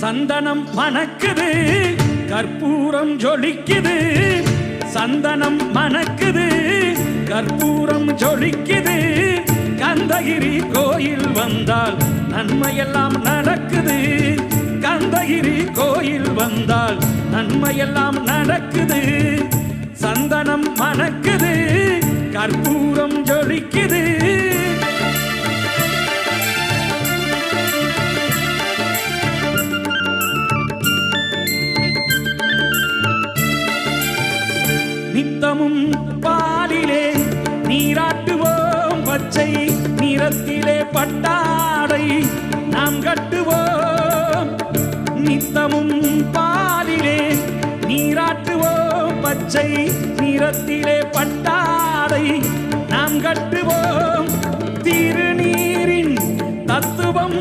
சந்தனம் மணக்குது கற்பூரம் ஜொலிக்குது சந்தனம் மணக்குது கற்பூரம் ஜொலிக்குது கந்தகிரி கோயில் வந்தால் நன்மையெல்லாம் நடக்குது கந்தகிரி கோயில் வந்தால் நன்மையெல்லாம் நடக்குது சந்தனம் மணக்குது கற்பூரம் ஜொலிக்குது நித்தமும் பாலிலே நீராட்டுவோம் பச்சை நிறத்திலே பட்டாடை நாம் கட்டுவோம் நித்தமும் பாலிலே நீராட்டுவோம் பச்சை நிறத்திலே பட்டாடை நாம் கட்டுவோம் திருநீரின் தத்துவம்